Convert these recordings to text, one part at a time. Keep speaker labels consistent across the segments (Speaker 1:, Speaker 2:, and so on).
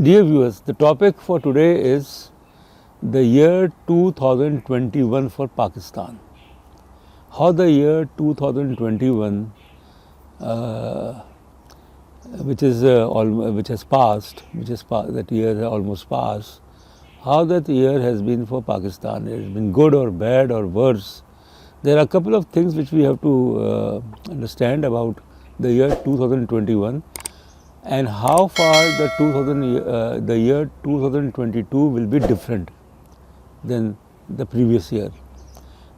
Speaker 1: Dear viewers, the topic for today is the year 2021 for Pakistan. How the year 2021, which has passed, that year has almost passed, how that year has been for Pakistan. It has been good or bad or worse. There are a couple of things which we have to understand about the year 2021 and how far the year 2022 will be different than the previous year.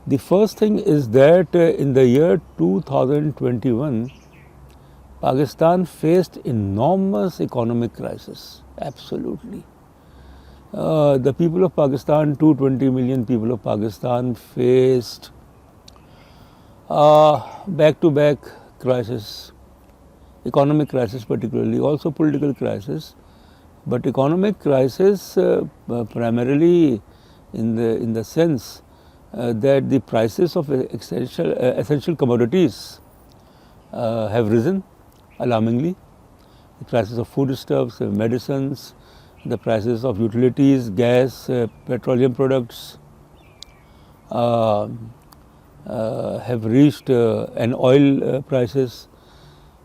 Speaker 1: The first thing is that in the year 2021, Pakistan faced enormous economic crisis. Absolutely. The people of Pakistan, 220 million people of Pakistan, faced back-to-back crisis. Economic crisis particularly, also political crisis, but economic crisis primarily in the sense that the prices of essential commodities have risen alarmingly. The prices of foodstuffs, medicines, the prices of utilities, gas, petroleum products have reached and oil prices.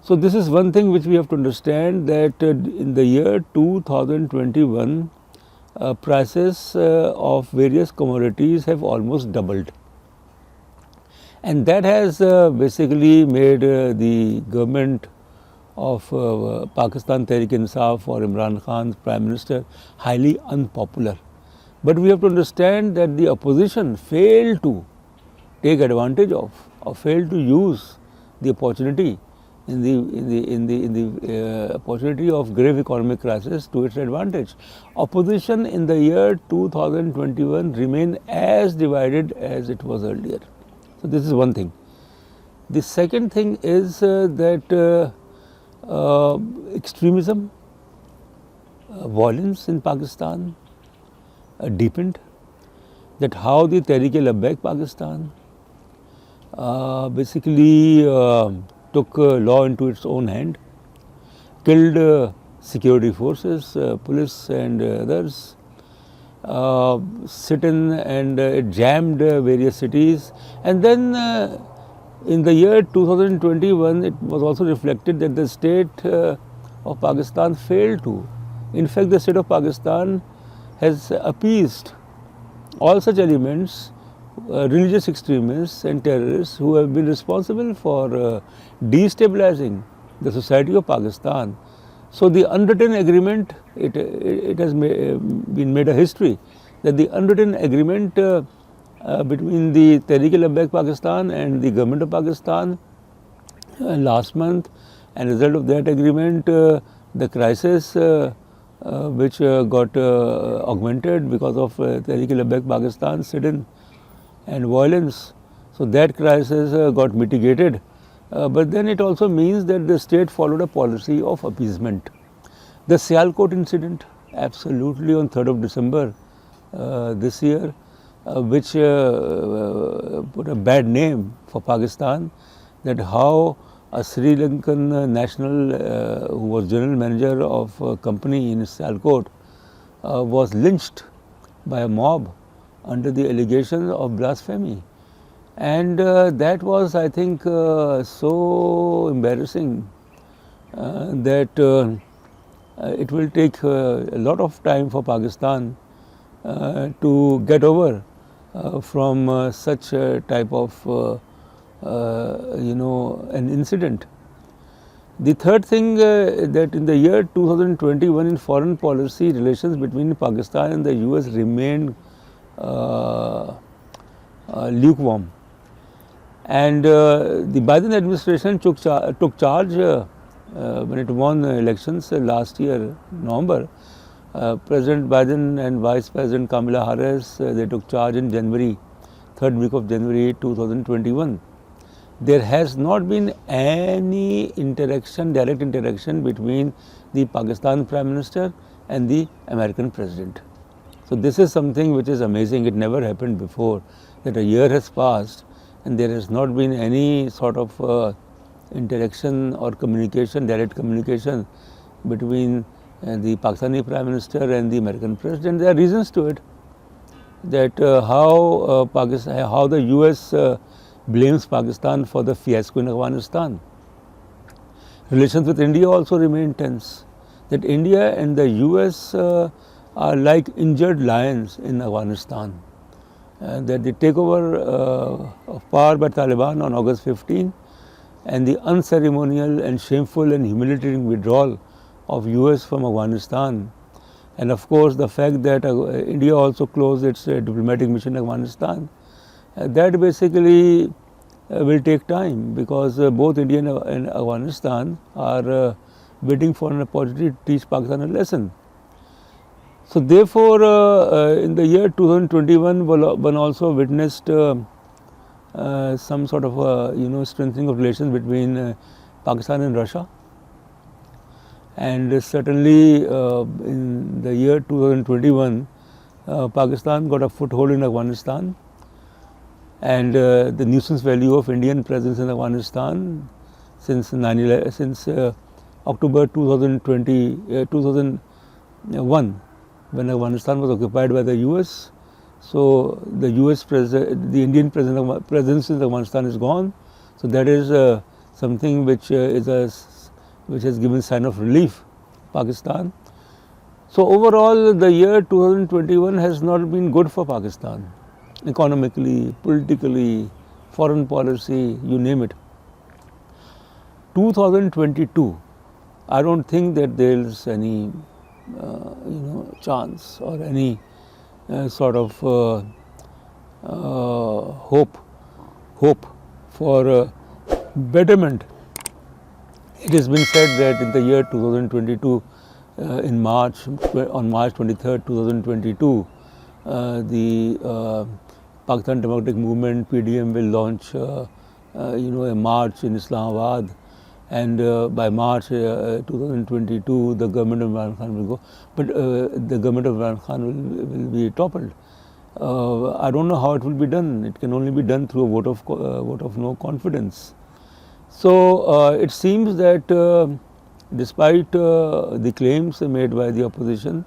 Speaker 1: So this is one thing which we have to understand, that in the year 2021, prices of various commodities have almost doubled. And that has basically made the government of Pakistan Tehreek-e-Insaf or Imran Khan's Prime Minister highly unpopular. But we have to understand that the opposition failed to take advantage of or failed to use the opportunity in the opportunity of grave economic crisis to its advantage. Opposition in the year 2021 remained as divided as it was earlier. So this is one thing. The second thing is that extremism, violence in Pakistan deepened. That how the Tehreek-e-Labbaik Pakistan basically took law into its own hand, killed security forces, police and others, sit in and it jammed various cities. And then in the year 2021, it was also reflected that the state of Pakistan failed to. In fact, the state of Pakistan has appeased all such elements, religious extremists and terrorists who have been responsible for destabilizing the society of Pakistan. So the unwritten agreement, it has been made a history, that the unwritten agreement between the Tehreek-e-Labbaik Pakistan and the government of Pakistan last month, and as a result of that agreement, the crisis which got augmented because of Tehreek-e-Labbaik Pakistan sit-in and violence. So that crisis got mitigated, but then it also means that the state followed a policy of appeasement. The Sialkot incident, absolutely on 3rd of December this year, which put a bad name for Pakistan, that how a Sri Lankan national who was general manager of a company in Sialkot was lynched by a mob under the allegation of blasphemy. And that was, I think, so embarrassing that it will take a lot of time for Pakistan to get over from such a type of an incident. The third thing that in the year 2021 in foreign policy, relations between Pakistan and the US remained lukewarm. And the Biden administration took charge when it won elections last year, November. President Biden and Vice President Kamala Harris, they took charge in January, 3rd week of January 2021. There has not been any direct interaction between the Pakistan Prime Minister and the American President. So this is something which is amazing. It never happened before, that a year has passed and there has not been any sort of interaction or communication, direct communication between the Pakistani Prime Minister and the American President. There are reasons to it, that how the US blames Pakistan for the fiasco in Afghanistan. Relations with India also remain tense, that India and the US are like injured lions in Afghanistan. That the takeover of power by Taliban on August 15 and the unceremonial and shameful and humiliating withdrawal of US from Afghanistan, and of course the fact that India also closed its diplomatic mission in Afghanistan, that basically will take time, because both India and Afghanistan are waiting for an opportunity to teach Pakistan a lesson. So therefore, in the year 2021, one also witnessed some sort of strengthening of relations between Pakistan and Russia. And certainly in the year 2021, Pakistan got a foothold in Afghanistan, and the nuisance value of Indian presence in Afghanistan since October 2001, when Afghanistan was occupied by the US. So the Indian presence in Afghanistan is gone. So that is something which has given sign of relief, Pakistan. So overall, the year 2021 has not been good for Pakistan, economically, politically, foreign policy, you name it. 2022, I don't think that there is any chance or any sort of hope for betterment. It has been said that in the year 2022, on March 23rd, 2022, the Pakistan Democratic Movement (PDM) will launch a march in Islamabad, and by March 2022, the government of Imran Khan will go, but the government of Imran Khan will be toppled. I don't know how it will be done. It can only be done through a vote of no confidence. So it seems that despite the claims made by the opposition,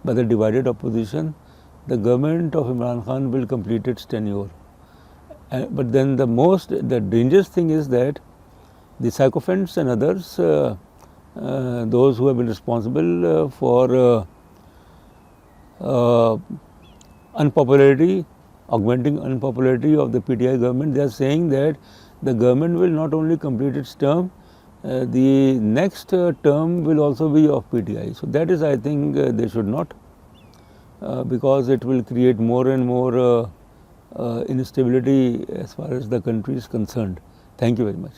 Speaker 1: by the divided opposition, the government of Imran Khan will complete its tenure. But then the dangerous thing is that the sycophants and others, those who have been responsible for augmenting unpopularity of the PTI government, they are saying that the government will not only complete its term, the next term will also be of PTI. So that is, I think, they should not, because it will create more and more instability as far as the country is concerned. Thank you very much.